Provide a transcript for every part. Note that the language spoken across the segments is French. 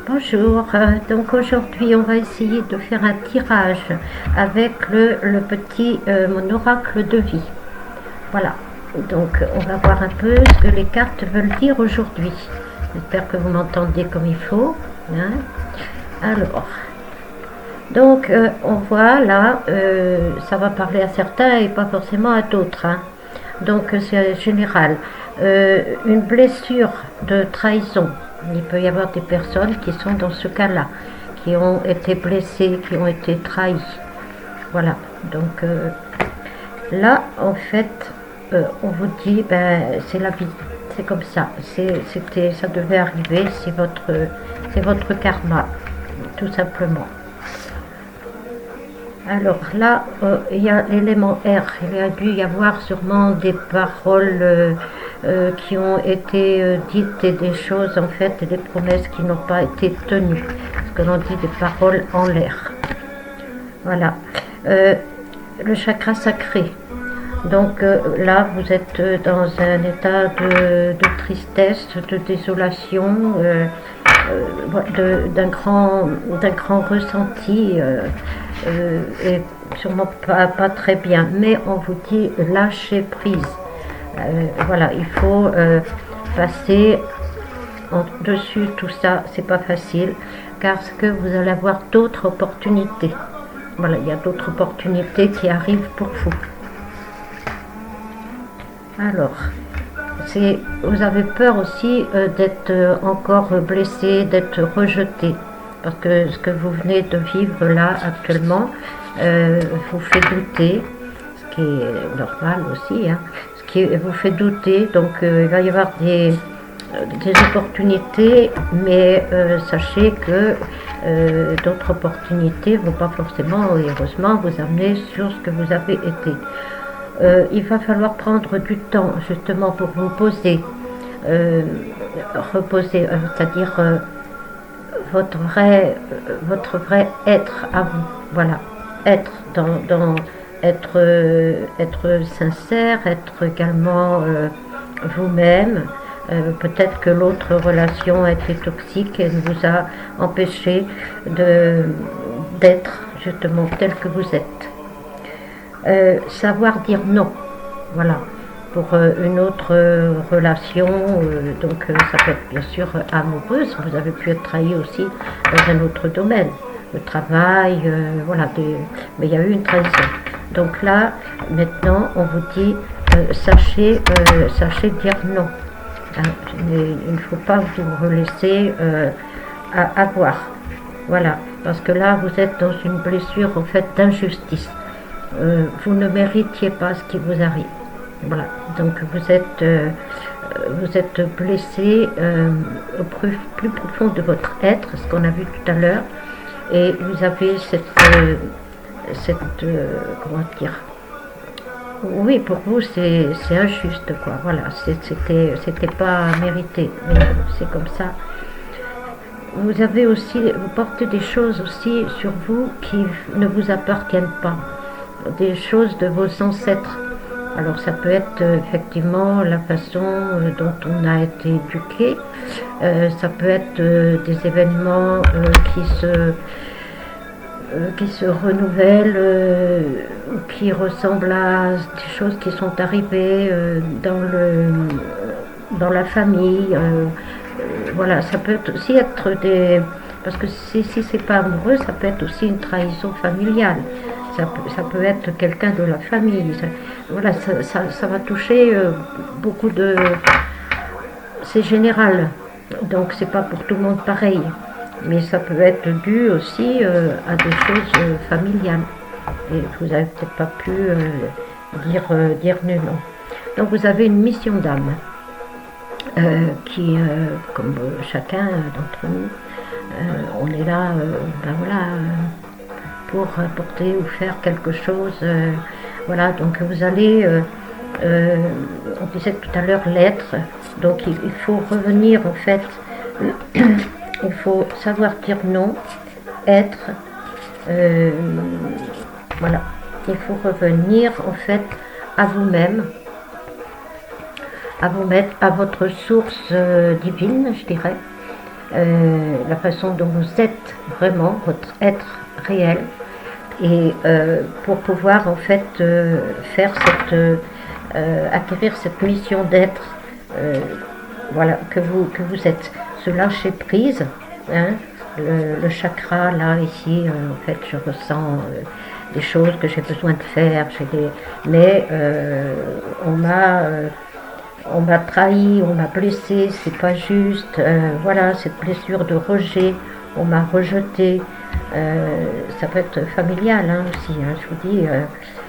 Bonjour, donc aujourd'hui on va essayer de faire un tirage avec le petit mon oracle de vie. Voilà, donc on va voir un peu ce que les cartes veulent dire aujourd'hui. J'espère que vous m'entendez comme il faut, hein. Alors, donc on voit là, ça va parler à certains et pas forcément à d'autres, hein. Donc c'est général. Une blessure de trahison. Il peut y avoir des personnes qui sont dans ce cas-là, qui ont été blessées, qui ont été trahies. Voilà. Donc là, en fait, on vous dit, ben, c'est la vie, c'est comme ça. Ça devait arriver, c'est votre karma, tout simplement. Alors là, il y a l'élément R. Il y a dû y avoir sûrement des paroles qui ont été dites et des choses, en fait, et des promesses qui n'ont pas été tenues. Ce que l'on dit des paroles en l'air. Voilà. Le chakra sacré. Donc là, vous êtes dans un état de tristesse, de désolation, d'un grand ressenti. Et sûrement pas très bien, mais on vous dit lâcher prise. Voilà, il faut passer en dessus tout ça, c'est pas facile, parce que vous allez avoir d'autres opportunités. Voilà, il y a d'autres opportunités qui arrivent pour vous. Alors, vous avez peur aussi d'être encore blessé, d'être rejeté. Parce que ce que vous venez de vivre là actuellement vous fait douter, ce qui est normal aussi, hein, ce qui vous fait douter, donc il va y avoir des opportunités, mais sachez que d'autres opportunités ne vont pas forcément, et heureusement, vous amener sur ce que vous avez été. Il va falloir prendre du temps justement pour vous poser, reposer, c'est-à-dire votre vrai être à vous, voilà, être être sincère, être également vous-même. Peut-être que l'autre relation a été toxique et vous a empêché d'être justement tel que vous êtes. Savoir dire non, voilà, pour une autre relation, donc ça peut être bien sûr amoureuse, vous avez pu être trahi aussi dans un autre domaine, le travail, voilà, mais il y a eu une trahison. Donc là, maintenant, on vous dit, sachez dire non. Hein, il ne faut pas vous laisser avoir, voilà, parce que là, vous êtes dans une blessure, en fait, d'injustice. Vous ne méritiez pas ce qui vous arrive. Voilà, donc vous êtes blessé au plus profond de votre être, ce qu'on a vu tout à l'heure, et vous avez comment dire, oui, pour vous c'est injuste, quoi, voilà, c'était pas mérité, mais c'est comme ça. Vous avez aussi, vous portez des choses aussi sur vous qui ne vous appartiennent pas, des choses de vos ancêtres. Alors ça peut être effectivement la façon dont on a été éduqué, ça peut être des événements qui se renouvellent, qui ressemblent à des choses qui sont arrivées dans la famille. Voilà, ça peut aussi être parce que si c'est pas amoureux, ça peut être aussi une trahison familiale. Ça peut être quelqu'un de la famille. Voilà, ça va toucher beaucoup de... C'est général, donc c'est pas pour tout le monde pareil. Mais ça peut être dû aussi à des choses familiales. Et vous n'avez peut-être pas pu dire non. Donc vous avez une mission d'âme qui, comme chacun d'entre nous, on est là, ben voilà, pour apporter ou faire quelque chose. Voilà, donc vous allez, on disait tout à l'heure, l'être. Donc il faut revenir en fait, il faut savoir dire non, être, voilà. Il faut revenir en fait à vous-même, à votre source divine, je dirais. la façon dont vous êtes vraiment, votre être réel, et pour pouvoir en fait faire acquérir cette mission d'être, voilà, que vous êtes, ce lâcher prise, hein, le chakra là ici, en fait je ressens des choses que j'ai besoin de faire, mais on m'a trahi, on m'a blessé, c'est pas juste, voilà, cette blessure de rejet, on m'a rejeté, ça peut être familial hein, aussi, hein, je vous dis,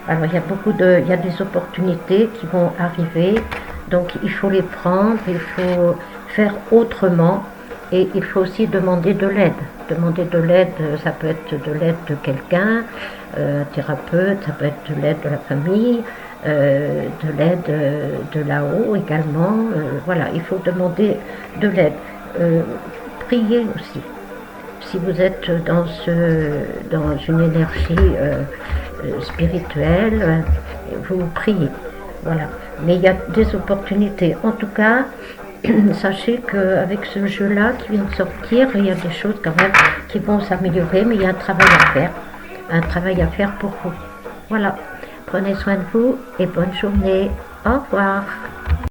alors il y a des opportunités qui vont arriver, donc il faut les prendre, il faut faire autrement, et il faut aussi demander de l'aide. Demander de l'aide, ça peut être de l'aide de quelqu'un, un thérapeute, ça peut être de l'aide de la famille, de l'aide de là-haut également. Voilà, il faut demander de l'aide. Prier aussi. Si vous êtes dans une énergie spirituelle, vous priez. Voilà. Mais il y a des opportunités. En tout cas, sachez qu'avec ce jeu-là qui vient de sortir, il y a des choses quand même qui vont s'améliorer, mais il y a un travail à faire. Un travail à faire pour vous. Voilà. Prenez soin de vous et bonne journée. Au revoir.